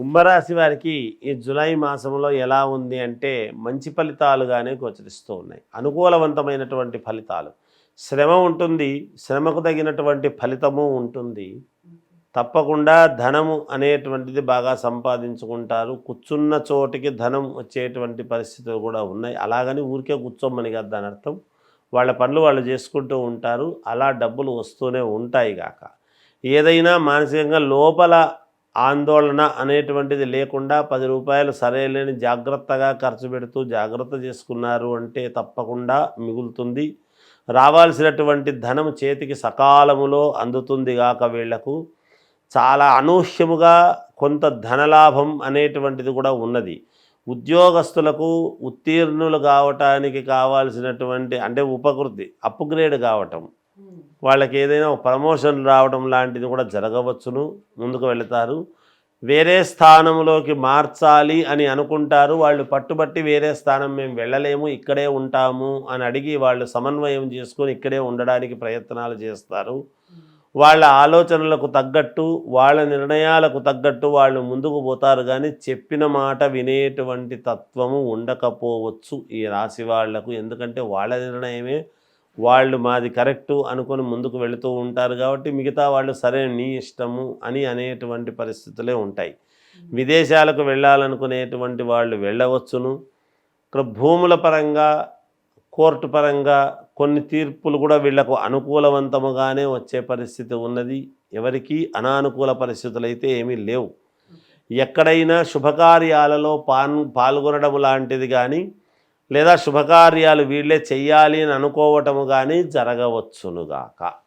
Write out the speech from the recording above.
కుంభరాశి వారికి ఈ జూలై మాసంలో ఎలా ఉంది అంటే మంచి ఫలితాలుగానే గోచరిస్తూ ఉన్నాయి. అనుకూలవంతమైనటువంటి ఫలితాలు. శ్రమ ఉంటుంది, శ్రమకు తగినటువంటి ఫలితము ఉంటుంది. తప్పకుండా ధనము అనేటువంటిది బాగా సంపాదించుకుంటారు. కూర్చున్న చోటికి ధనం వచ్చేటువంటి పరిస్థితులు కూడా ఉన్నాయి. అలాగని ఊరికే కూర్చోమని కాదు దాని అర్థం. వాళ్ళ పనులు వాళ్ళు చేసుకుంటూ ఉంటారు. అలా డబ్బులు వస్తూనే ఉంటాయి గాక. ఏదైనా మానసికంగా లోపల ఆందోళన అనేటువంటిది లేకుండా 10 రూపాయలు సరేలేని జాగ్రత్తగా ఖర్చు పెడుతూ జాగ్రత్త చేసుకున్నారు అంటే తప్పకుండా మిగులుతుంది. రావాల్సినటువంటి ధనం చేతికి సకాలములో అందుతుంది గాక. వీళ్లకు చాలా అనూహ్యముగా కొంత ధనలాభం అనేటువంటిది కూడా ఉన్నది. ఉద్యోగస్తులకు ఉత్తీర్ణులు కావటానికి కావాల్సినటువంటి అంటే ఉపకృతి అప్గ్రేడ్ కావటం, వాళ్ళకి ఏదైనా ప్రమోషన్ రావడం లాంటిది కూడా జరగవచ్చును. ముందుకు వెళతారు. వేరే స్థానంలోకి మార్చాలి అని అనుకుంటారు. వాళ్ళు పట్టుబట్టి వేరే స్థానం మేము వెళ్ళలేము, ఇక్కడే ఉంటాము అని అడిగి వాళ్ళు సమన్వయం చేసుకొని ఇక్కడే ఉండడానికి ప్రయత్నాలు చేస్తారు. వాళ్ళ ఆలోచనలకు తగ్గట్టు, వాళ్ళ నిర్ణయాలకు తగ్గట్టు వాళ్ళు ముందుకు పోతారు. కానీ చెప్పిన మాట వినేటువంటి తత్వము ఉండకపోవచ్చు ఈ రాశి వాళ్లకు. ఎందుకంటే వాళ్ళ నిర్ణయమే వాళ్ళు మాది కరెక్టు అనుకొని ముందుకు వెళుతూ ఉంటారు. కాబట్టి మిగతా వాళ్ళు సరే నీ ఇష్టము అని అనేటువంటి పరిస్థితులే ఉంటాయి. విదేశాలకు వెళ్ళాలనుకునేటువంటి వాళ్ళు వెళ్ళవచ్చును. ఇక్కడ భూముల పరంగా, కోర్టు పరంగా కొన్ని తీర్పులు కూడా వీళ్లకు అనుకూలవంతముగానే వచ్చే పరిస్థితి ఉన్నది. ఎవరికి అనానుకూల పరిస్థితులు అయితే ఏమీ లేవు. ఎక్కడైనా శుభకార్యాలలో పాల్గొనడం లాంటిది కానీ, లేదా శుభకార్యాలు వీళ్ళే చెయ్యాలి అని అనుకోవటము కానీ జరగవచ్చునుగాక.